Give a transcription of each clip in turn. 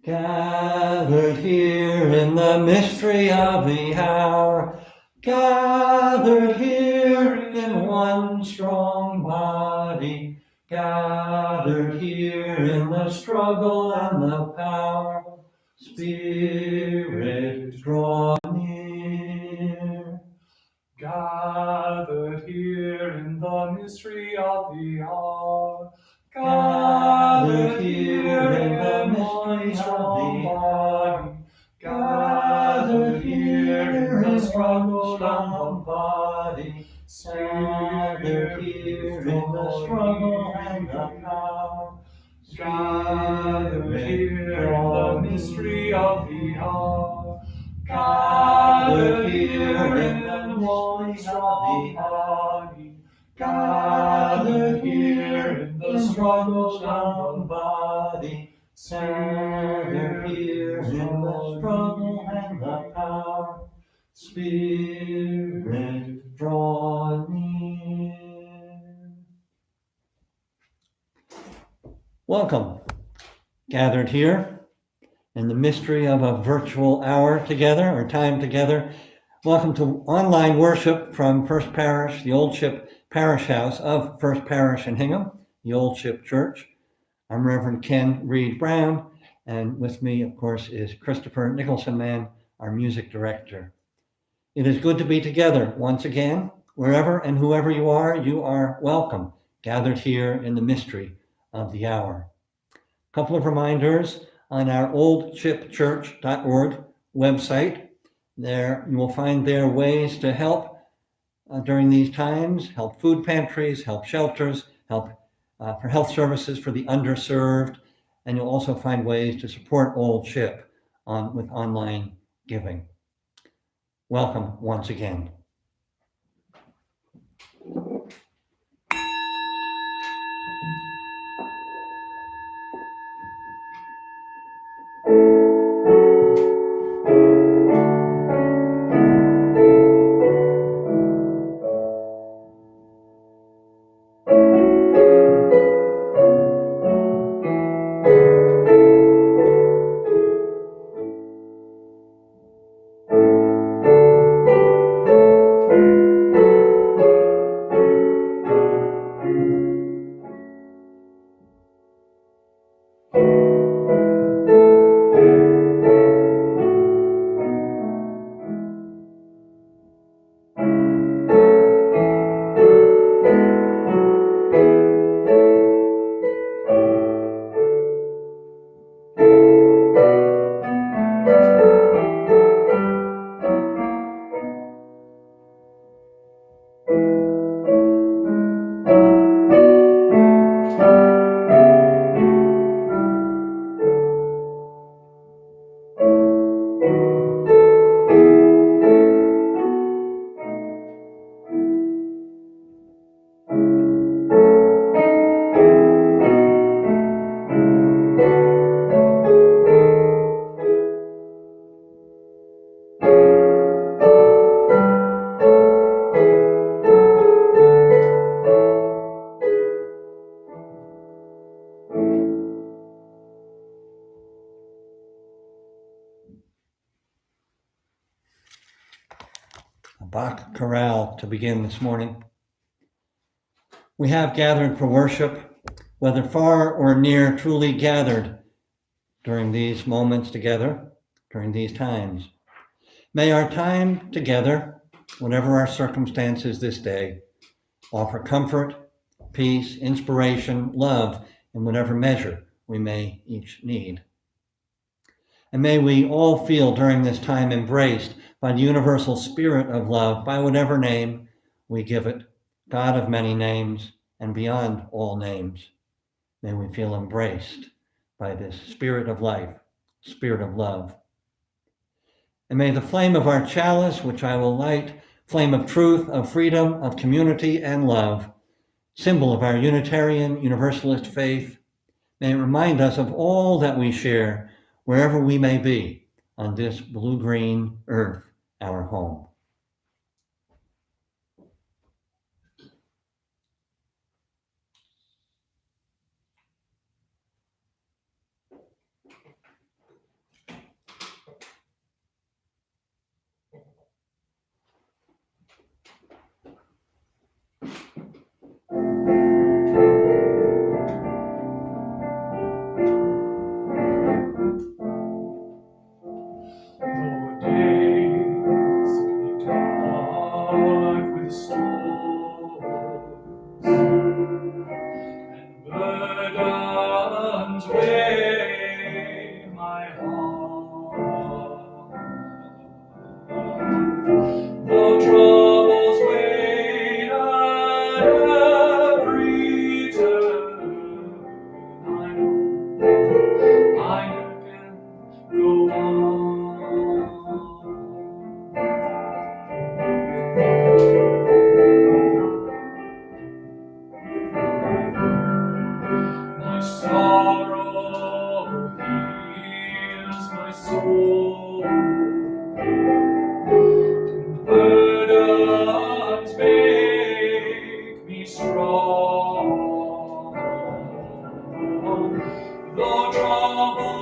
Gathered here in the mystery of the hour, gathered here in one strong body, gathered here in the struggle and the power. Spirit, draw near. Gathered here in the mystery of the hour, gathered here in the mystery of the body, gathered here in the struggle of the body, gathered here in the struggle and the power, gathered here in the mystery of the hour, gathered here in the voice of the body, gathered here in the struggles of the body, gathered here in the struggle and the power. Spirit, draw near. Welcome, gathered here in the mystery of a virtual hour together, or time together. Welcome to online worship from First Parish, the Old Ship Parish House of First Parish in Hingham, the Old Ship Church. I'm Reverend Ken Reed Brown, and with me, of course, is Christopher Nicholson Mann, our music director. It is good to be together once again. Wherever and whoever you are welcome, gathered here in the mystery of the hour. A couple of reminders on our oldshipchurch.org website. There you will find there ways to help during these times, help food pantries, help shelters, help for health services for the underserved, and you'll also find ways to support Old Ship with online giving. Welcome once again. Bach chorale to begin this morning. We have gathered for worship, whether far or near, truly gathered during these moments together, during these times. May our time together, whatever our circumstances this day, offer comfort, peace, inspiration, love, in whatever measure we may each need. And may we all feel during this time embraced by the universal spirit of love, by whatever name we give it, God of many names and beyond all names. May we feel embraced by this spirit of life, spirit of love. And may the flame of our chalice, which I will light, flame of truth, of freedom, of community and love, symbol of our Unitarian Universalist faith, may it remind us of all that we share wherever we may be on this blue-green earth, our home.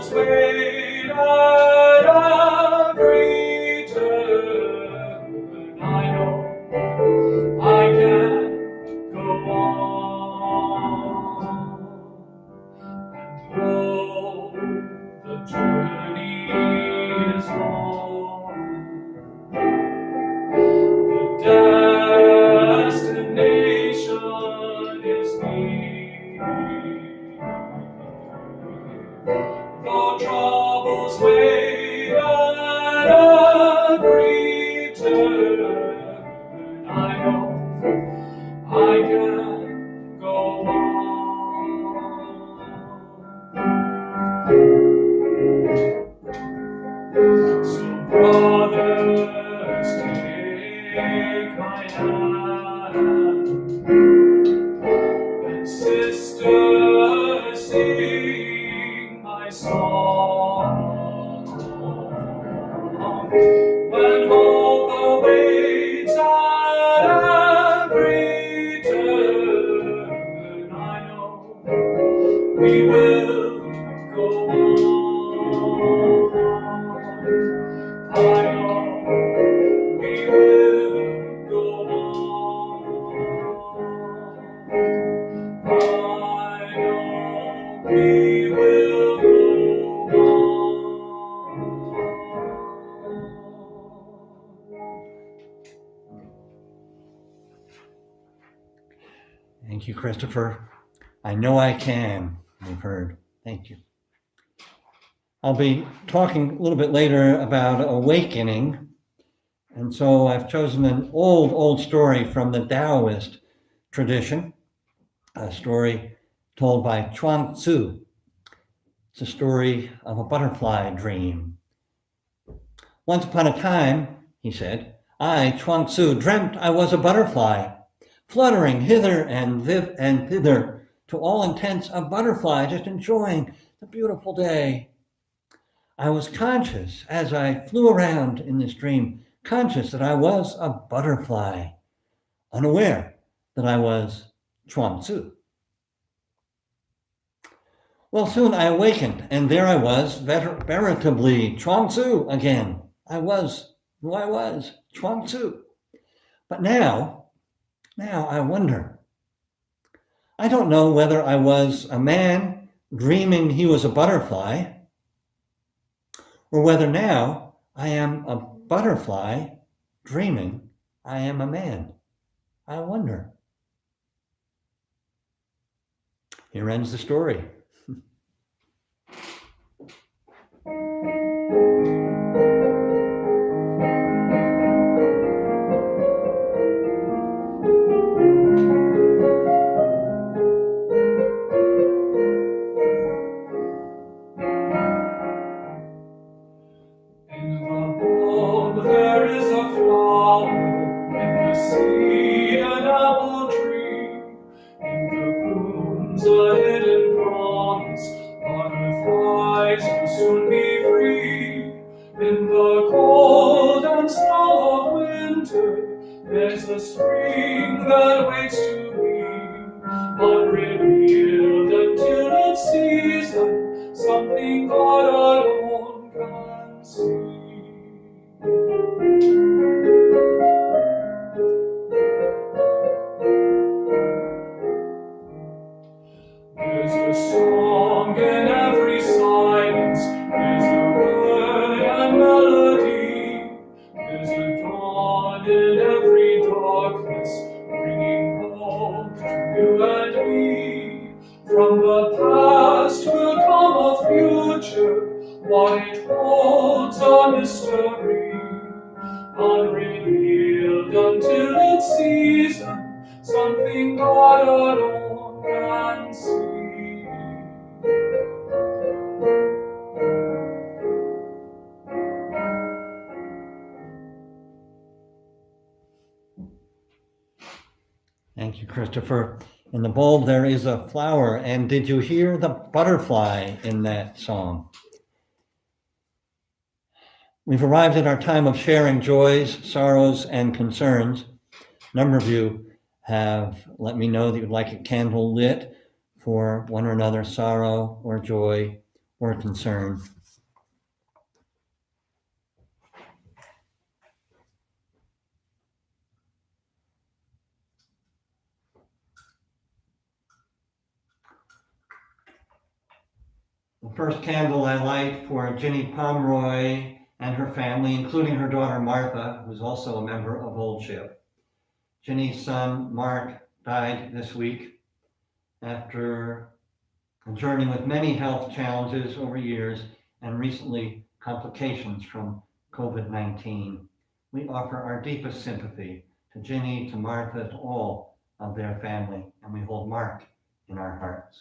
troubles wait at every turn. I know I can go on. And though the journey is long, the destination is near. Though troubles wait at every turn, I know I can go on. So brothers, take my hand, and sisters, sing my song. When hope awaits at every turn, I know we will go on. I know we will go on. I know we will go on. Thank you, Christopher. I know I can, we've heard. Thank you. I'll be talking a little bit later about awakening. And so I've chosen an old story from the Taoist tradition, a story told by Chuang Tzu. It's a story of a butterfly dream. Once upon a time, he said, I, Chuang Tzu, dreamt I was a butterfly, fluttering hither and thither, to all intents a butterfly, just enjoying the beautiful day. I was conscious as I flew around in this dream, conscious that I was a butterfly, unaware that I was Chuang Tzu. Well, soon I awakened, and there I was, veritably Chuang Tzu again. I was who I was, Chuang Tzu. But now I wonder. I don't know whether I was a man dreaming he was a butterfly, or whether now I am a butterfly dreaming I am a man. I wonder. Here ends the story. There's a spring that waits to be unrevealed until its season, something God alone can see. There's a song in every silence, there's a word and melody, there's a dawn in every darkness, bringing hope to you and me. From the past will come a future, what it holds a mystery, unrevealed until its season, something God alone can see. Thank you, Christopher. In the bulb, there is a flower. And did you hear the butterfly in that song? We've arrived at our time of sharing joys, sorrows, and concerns. A number of you have let me know that you'd like a candle lit for one or another sorrow or joy or concern. The first candle I light for Ginny Pomeroy and her family, including her daughter Martha, who's also a member of Old Ship. Ginny's son, Mark, died this week after a journey with many health challenges over years and recently complications from COVID-19. We offer our deepest sympathy to Ginny, to Martha, to all of their family, and we hold Mark in our hearts.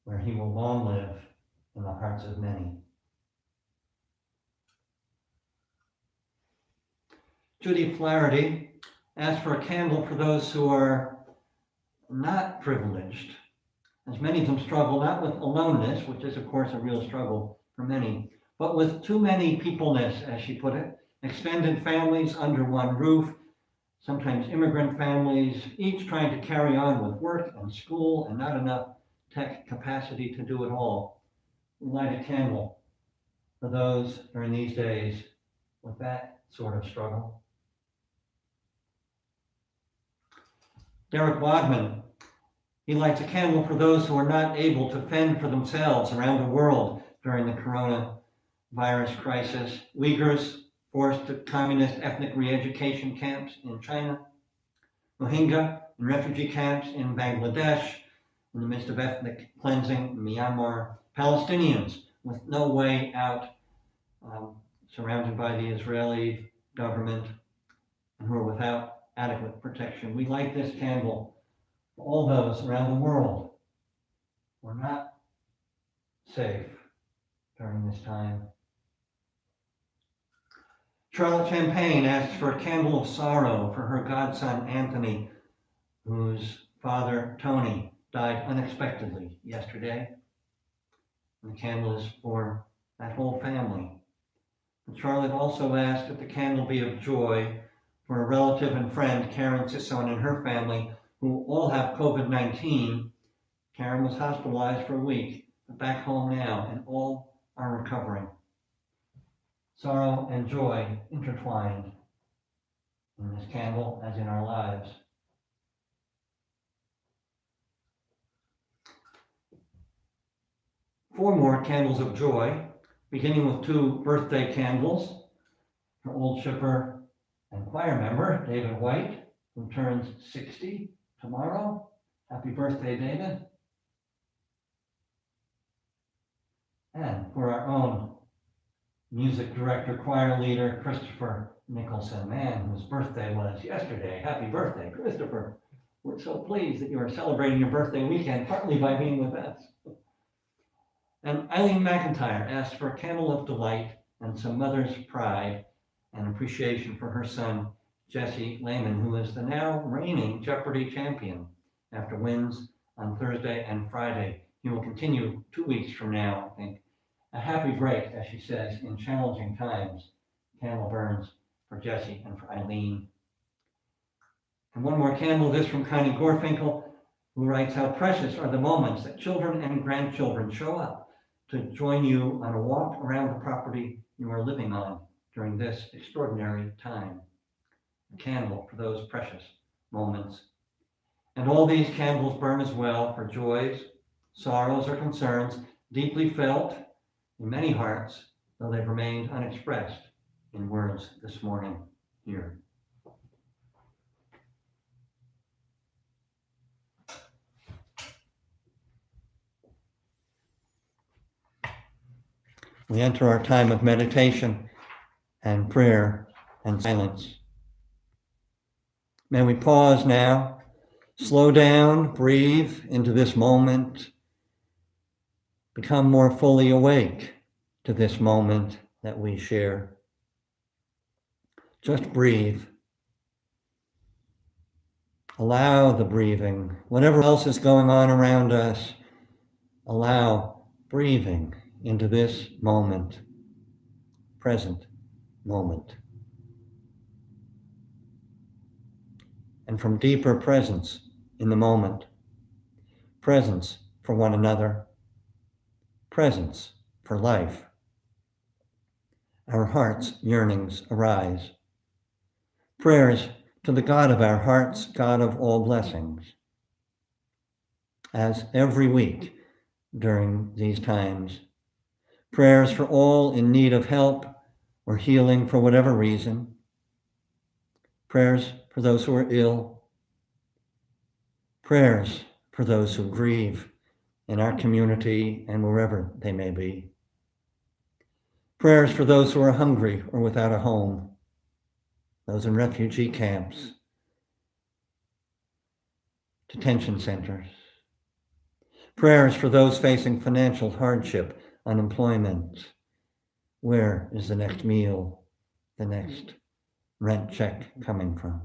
Where he will long live in the hearts of many. Judy Flaherty asked for a candle for those who are not privileged, as many of them struggle not with aloneness, which is of course a real struggle for many, but with too many peopleness, as she put it, extended families under one roof, sometimes immigrant families, each trying to carry on with work and school and not enough tech capacity to do it all. We light a candle for those during these days with that sort of struggle. Derek Wadman, he lights a candle for those who are not able to fend for themselves around the world during the coronavirus crisis. Uyghurs forced to communist ethnic re-education camps in China. Rohingya in refugee camps in Bangladesh, in the midst of ethnic cleansing in Myanmar. Palestinians with no way out, surrounded by the Israeli government, and who are without adequate protection. We light this candle for all those around the world who are not safe during this time. Charlotte Champagne asks for a candle of sorrow for her godson Anthony, whose father Tony died unexpectedly yesterday. And the candle is for that whole family. And Charlotte also asked that the candle be of joy for a relative and friend, Karen Sisson, and her family, who all have COVID-19. Karen was hospitalized for a week, but back home now, and all are recovering. Sorrow and joy intertwined in this candle as in our lives. Four more candles of joy, beginning with two birthday candles. Her Old Shipper and choir member, David White, who turns 60 tomorrow. Happy birthday, David. And for our own music director, choir leader, Christopher Nicholson, man whose birthday was yesterday. Happy birthday, Christopher. We're so pleased that you are celebrating your birthday weekend, partly by being with us. And Eileen McIntyre asked for a candle of delight and some mother's pride and appreciation for her son, Jesse Lehman, who is the now reigning Jeopardy champion after wins on Thursday and Friday. He will continue 2 weeks from now, I think. A happy break, as she says, in challenging times. Candle burns for Jesse and for Eileen. And one more candle, this from Connie Gorfinkel, who writes, how precious are the moments that children and grandchildren show up to join you on a walk around the property you are living on during this extraordinary time. A candle for those precious moments. And all these candles burn as well for joys, sorrows, or concerns deeply felt in many hearts, though they've remained unexpressed in words this morning here. We enter our time of meditation and prayer and silence. May we pause now, slow down, breathe into this moment, become more fully awake to this moment that we share. Just breathe. Allow the breathing. Whatever else is going on around us, allow breathing into this moment, present moment. And from deeper presence in the moment, presence for one another, presence for life. Our hearts' yearnings arise. Prayers to the God of our hearts, God of all blessings. As every week during these times, prayers for all in need of help or healing for whatever reason. Prayers for those who are ill. Prayers for those who grieve in our community and wherever they may be. Prayers for those who are hungry or without a home, those in refugee camps, detention centers. Prayers for those facing financial hardship, unemployment. Where is the next meal, the next rent check coming from?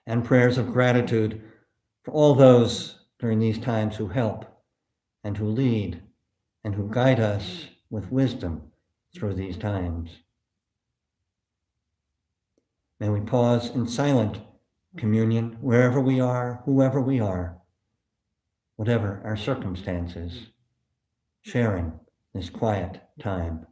And prayers of gratitude for all those during these times who help and who lead and who guide us with wisdom through these times. May we pause in silent communion wherever we are, whoever we are, whatever our circumstances, sharing this quiet time.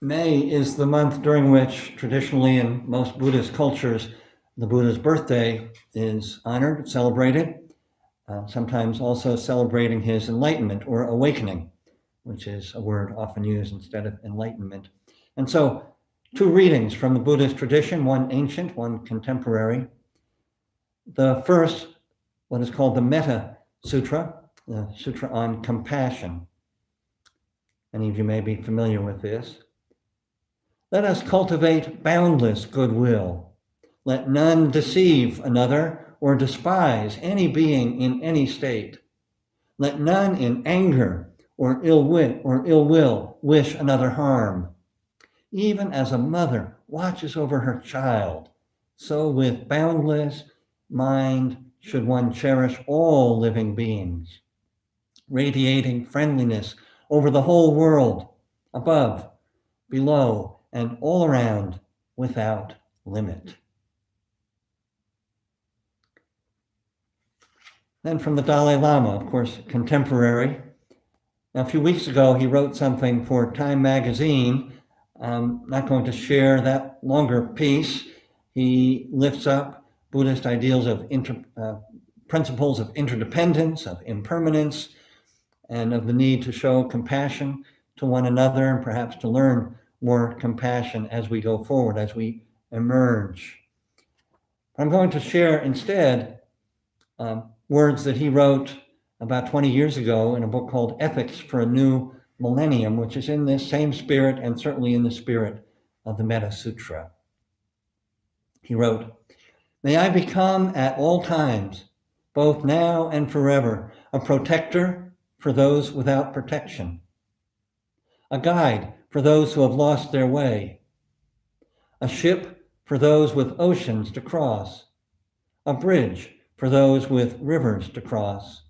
May is the month during which, traditionally in most Buddhist cultures, the Buddha's birthday is honored, celebrated, sometimes also celebrating his enlightenment or awakening, which is a word often used instead of enlightenment. And so, two readings from the Buddhist tradition, one ancient, one contemporary. The first, what is called the Mehta Sutra, the Sutra on compassion. Many of you may be familiar with this. Let us cultivate boundless goodwill. Let none deceive another or despise any being in any state. Let none in anger or ill will wish another harm. Even as a mother watches over her child, so with boundless mind should one cherish all living beings, radiating friendliness over the whole world, above, below, and all around, without limit. Then from the Dalai Lama, of course, contemporary. Now, a few weeks ago, he wrote something for Time magazine. I'm not going to share that longer piece. He lifts up Buddhist ideals of principles of interdependence, of impermanence, and of the need to show compassion to one another and perhaps to learn more compassion as we go forward, as we emerge. I'm going to share instead words that he wrote about 20 years ago in a book called Ethics for a New Millennium, which is in this same spirit and certainly in the spirit of the Metta Sutra. He wrote, "May I become at all times, both now and forever, a protector for those without protection, a guide for those who have lost their way, a ship for those with oceans to cross, a bridge for those with rivers to cross,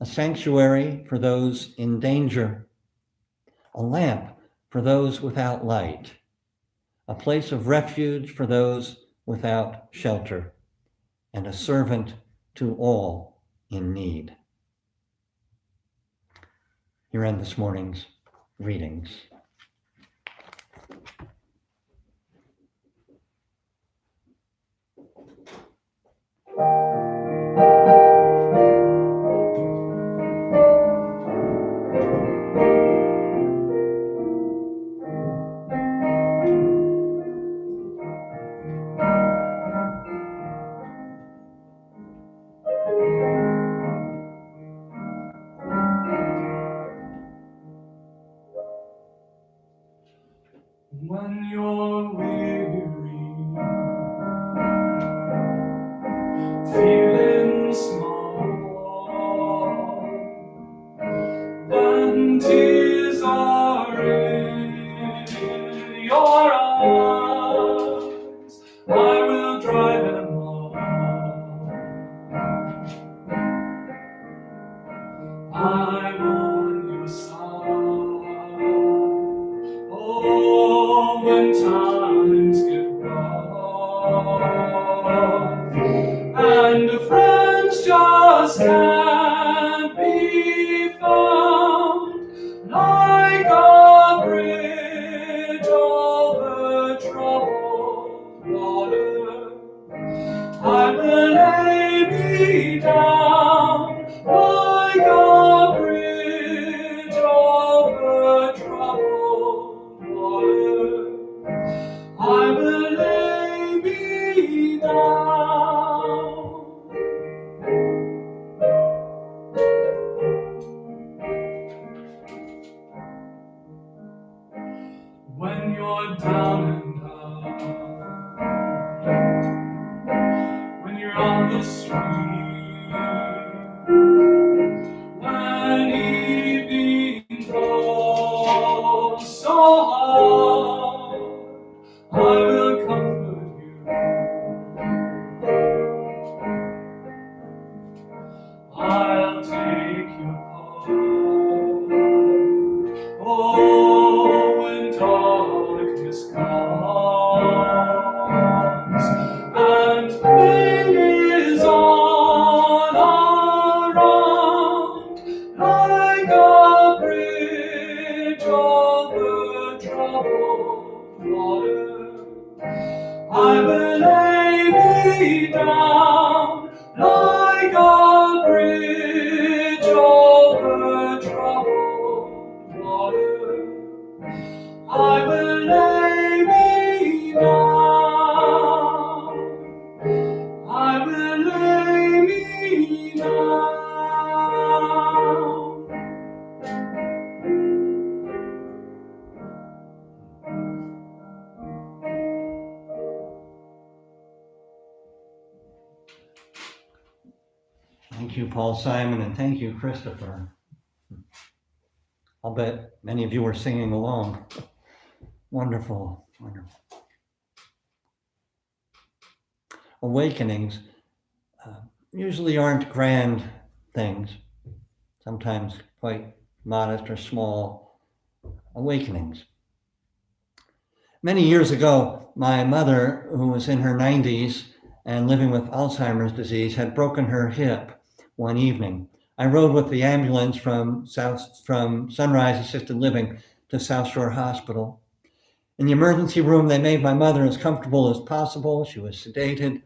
a sanctuary for those in danger, a lamp for those without light, a place of refuge for those without shelter, and a servant to all in need." Here end this morning's readings. When you're weary, feeling small, when tears are in your eyes, I will dry them all. I'm on your side. Oh, when times get rough and the friends just can't be found, like a bridge over troubled water, I will lay me down like a bridge over troubled water. I will lay me down. When you're down and out, when you're on the street, when evening falls so hard, I will comfort you. I'll take your part. Oh, when darkness comes and pain is all around, like a bridge over troubled water, I will lay me down like a bridge over troubled water. I will lay me down. I will lay me down. Thank you, Paul Simon, and thank you, Christopher. I'll bet many of you were singing along. Wonderful, wonderful. Awakenings usually aren't grand things, sometimes quite modest or small awakenings. Many years ago, my mother, who was in her 90s and living with Alzheimer's disease, had broken her hip one evening. I rode with the ambulance from Sunrise Assisted Living to South Shore Hospital. In the emergency room, they made my mother as comfortable as possible. She was sedated.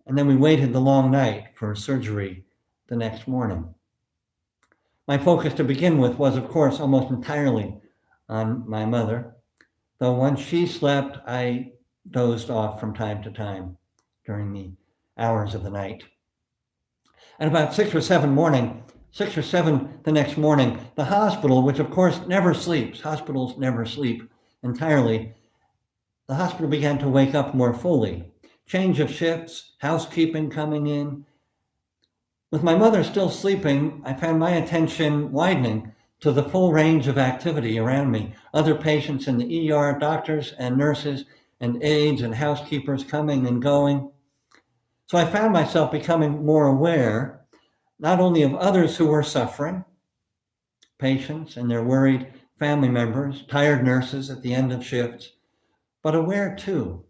And then we waited the long night for surgery the next morning. My focus to begin with was, of course, almost entirely on my mother, though once she slept, I dozed off from time to time during the hours of the night. At about 6 or 7 the next morning, the hospital, which of course never sleeps, hospitals never sleep entirely, the hospital began to wake up more fully. Change of shifts, housekeeping coming in. With my mother still sleeping, I found my attention widening to the full range of activity around me. Other patients in the ER, doctors and nurses and aides and housekeepers coming and going. So I found myself becoming more aware, not only of others who were suffering, patients and their worried family members, tired nurses at the end of shifts, but aware too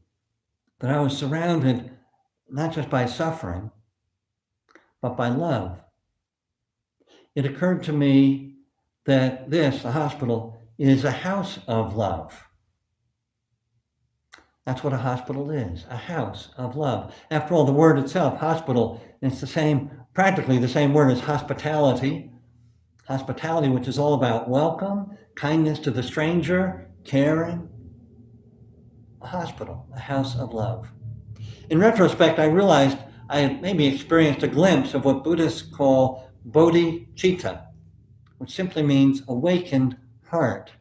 that I was surrounded not just by suffering, but by love. It occurred to me that this, the hospital, is a house of love. That's what a hospital is, a house of love. After all, the word itself, hospital, is practically the same word as hospitality. Hospitality, which is all about welcome, kindness to the stranger, caring. A hospital, a house of love. In retrospect, I realized I had maybe experienced a glimpse of what Buddhists call Bodhichitta, which simply means awakened heart.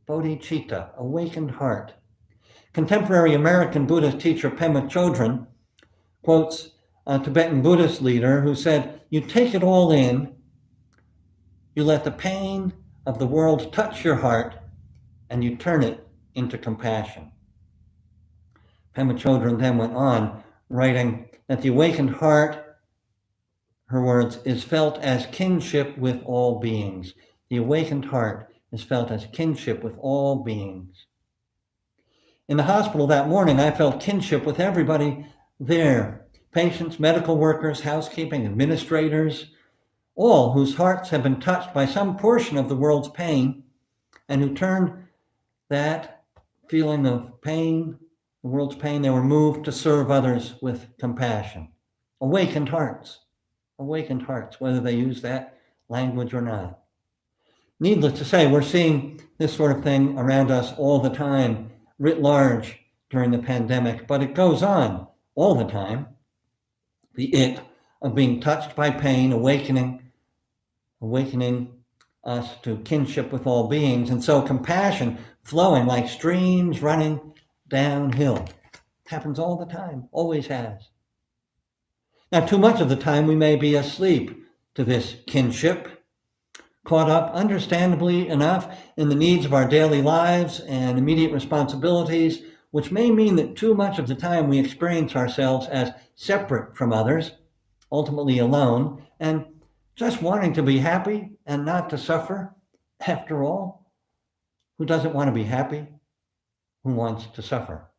Bodhichitta, awakened heart. Contemporary American Buddhist teacher Pema Chodron quotes a Tibetan Buddhist leader who said, "You take it all in, you let the pain of the world touch your heart, and you turn it into compassion." Pema Chodron then went on, writing that the awakened heart, her words, is felt as kinship with all beings. The awakened heart is felt as kinship with all beings. In the hospital that morning, I felt kinship with everybody there. Patients, medical workers, housekeeping, administrators, all whose hearts have been touched by some portion of the world's pain, and who turned that feeling of pain, the world's pain, they were moved to serve others with compassion. Awakened hearts, whether they use that language or not. Needless to say, we're seeing this sort of thing around us all the time, writ large during the pandemic, but it goes on all the time. The it of being touched by pain, awakening us to kinship with all beings, and so compassion flowing like streams running downhill. It happens all the time, always has. Now, too much of the time we may be asleep to this kinship, caught up, understandably enough, in the needs of our daily lives and immediate responsibilities, which may mean that too much of the time we experience ourselves as separate from others, ultimately alone, and just wanting to be happy and not to suffer. After all, who doesn't want to be happy? Who wants to suffer?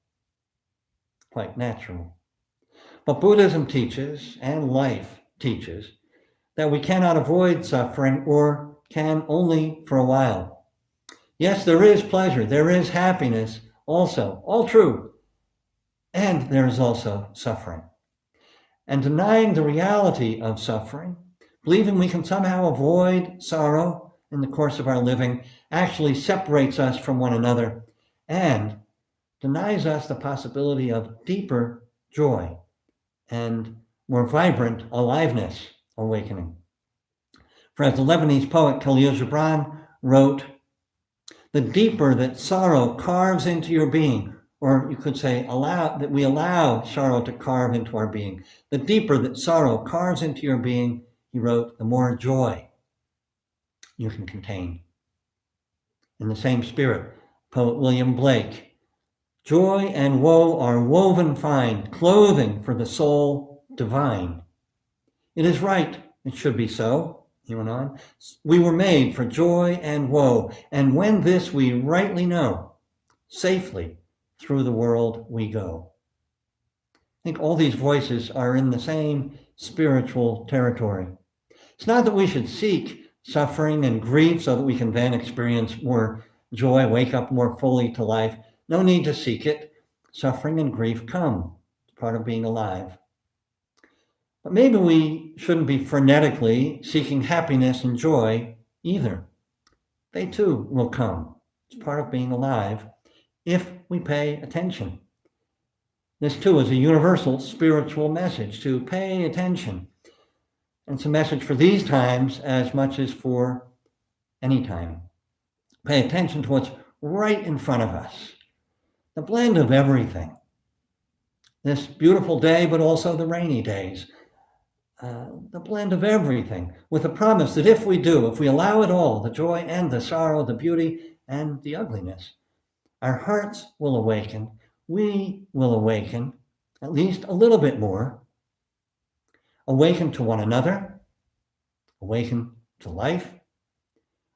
Quite natural. But Buddhism teaches, and life teaches, that we cannot avoid suffering, or can only for a while. Yes, there is pleasure, there is happiness also, all true, and there is also suffering. And denying the reality of suffering, believing we can somehow avoid sorrow in the course of our living, actually separates us from one another and denies us the possibility of deeper joy and more vibrant aliveness awakening. For as the Lebanese poet Khalil Gibran wrote, "The deeper that sorrow carves into your being," or you could say that we allow sorrow to carve into our being, "the deeper that sorrow carves into your being," he wrote, "the more joy you can contain." In the same spirit, poet William Blake, "Joy and woe are woven fine, clothing for the soul divine. It is right, it should be so," he went on. "We were made for joy and woe, and when this we rightly know, safely through the world we go." I think all these voices are in the same spiritual territory. It's not that we should seek suffering and grief so that we can then experience more joy, wake up more fully to life. No need to seek it. Suffering and grief come. It's part of being alive. But maybe we shouldn't be frenetically seeking happiness and joy either. They too will come. It's part of being alive if we pay attention. This too is a universal spiritual message, to pay attention. And it's a message for these times as much as for any time. Pay attention to what's right in front of us. The blend of everything. This beautiful day, but also the rainy days. The blend of everything, with the promise that if we allow it all, the joy and the sorrow, the beauty and the ugliness, our hearts will awaken. We will awaken, at least a little bit more. Awaken to one another, awaken to life,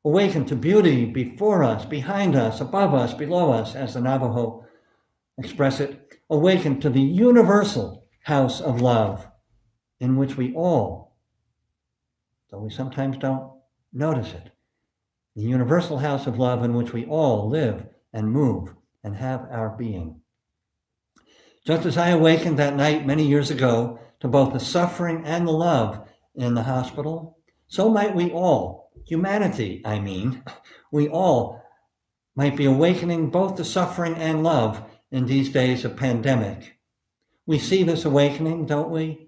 awaken to beauty before us, behind us, above us, below us, as the Navajo express it. Awaken to the universal house of love, in which we all, though we sometimes don't notice it, the universal house of love in which we all live and move and have our being. Just as I awakened that night many years ago to both the suffering and the love in the hospital, so might we all, humanity, I mean, we all might be awakening both to suffering and love in these days of pandemic. We see this awakening, don't we?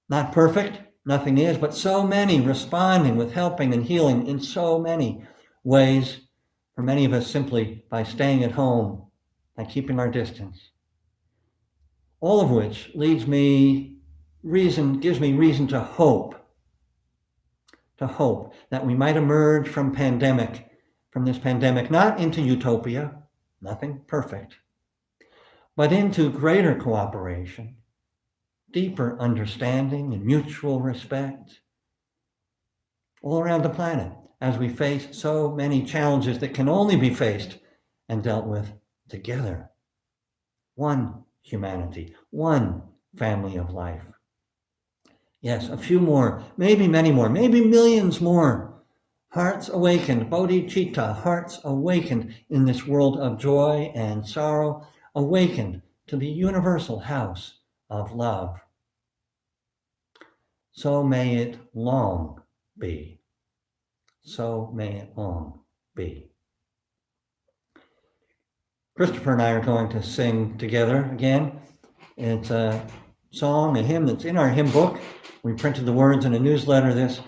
Not perfect, nothing is, but so many responding with helping and healing in so many ways, for many of us simply by staying at home, by keeping our distance. All of which gives me reason to hope that we might emerge from this pandemic, not into utopia, nothing perfect, but into greater cooperation, deeper understanding and mutual respect all around the planet as we face so many challenges that can only be faced and dealt with together. One humanity, one family of life. Yes, a few more, maybe many more, maybe millions more. Hearts awakened, Bodhichitta, hearts awakened in this world of joy and sorrow, awakened to the universal house of love. So may it long be. So may it long be. Christopher and I are going to sing together again. It's a song, a hymn that's in our hymn book. We printed the words in a newsletter this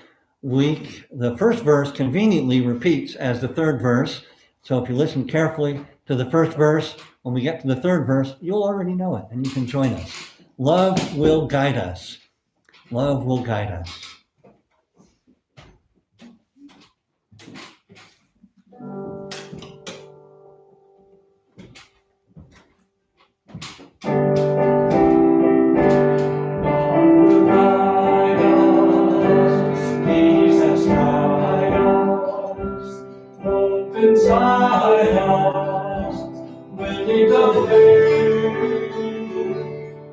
week. The first verse conveniently repeats as the third verse. So if you listen carefully to the first verse, when we get to the third verse, you'll already know it and you can join us. Love will guide us. Love will guide us. Inside us, will lead the way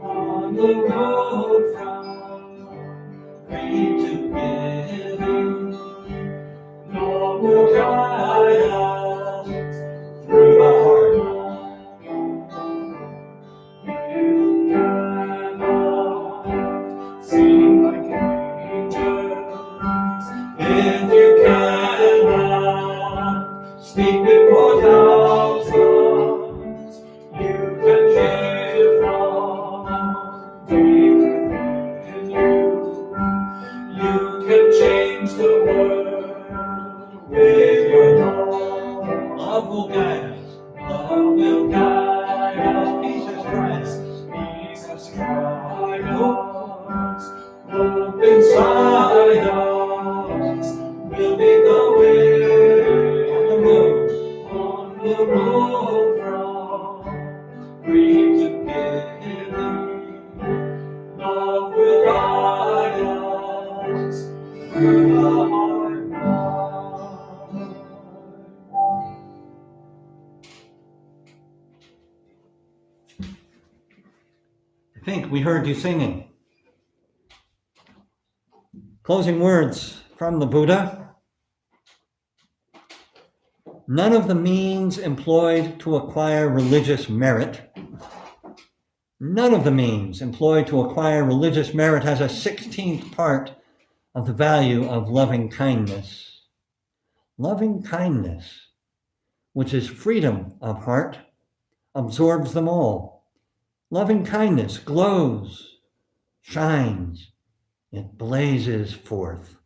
on the road from greed to giving. Lord will guide us through the heart. You cannot sing like angels if you cannot speak before thousands. You can give from deep within you. You can change the world with your love. Love will guide us. Love will guide us. Jesus Christ. Jesus Christ. Hope inside us will lead the way on the road from greed to giving. Love will guide us through the hard night. I think we heard you singing. Closing words from the Buddha. None of the means employed to acquire religious merit, none of the means employed to acquire religious merit has a 16th part of the value of loving kindness. Loving kindness, which is freedom of heart, absorbs them all. Loving kindness glows, shines, it blazes forth.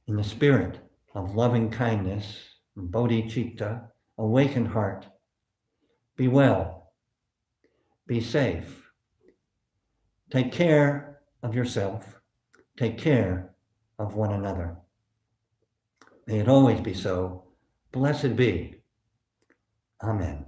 In the spirit of loving kindness, Bodhichitta, awakened heart, be well, be safe, take care of yourself, take care of one another. May it always be so. Blessed be. Amen.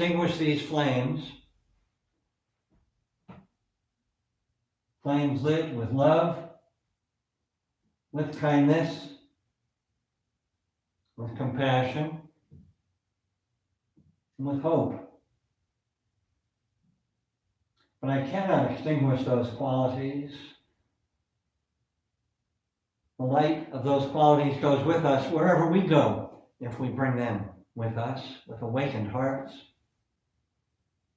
extinguish these flames, flames lit with love, with kindness, with compassion, and with hope. But I cannot extinguish those qualities. The light of those qualities goes with us wherever we go, if we bring them with us, with awakened hearts.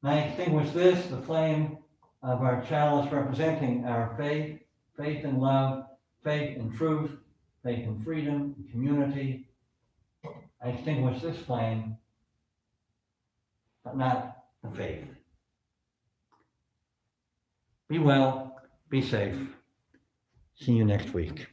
And I extinguish this, the flame of our chalice representing our faith, faith in love, faith in truth, faith in freedom, community. I extinguish this flame, but not the faith. Be well, be safe. See you next week.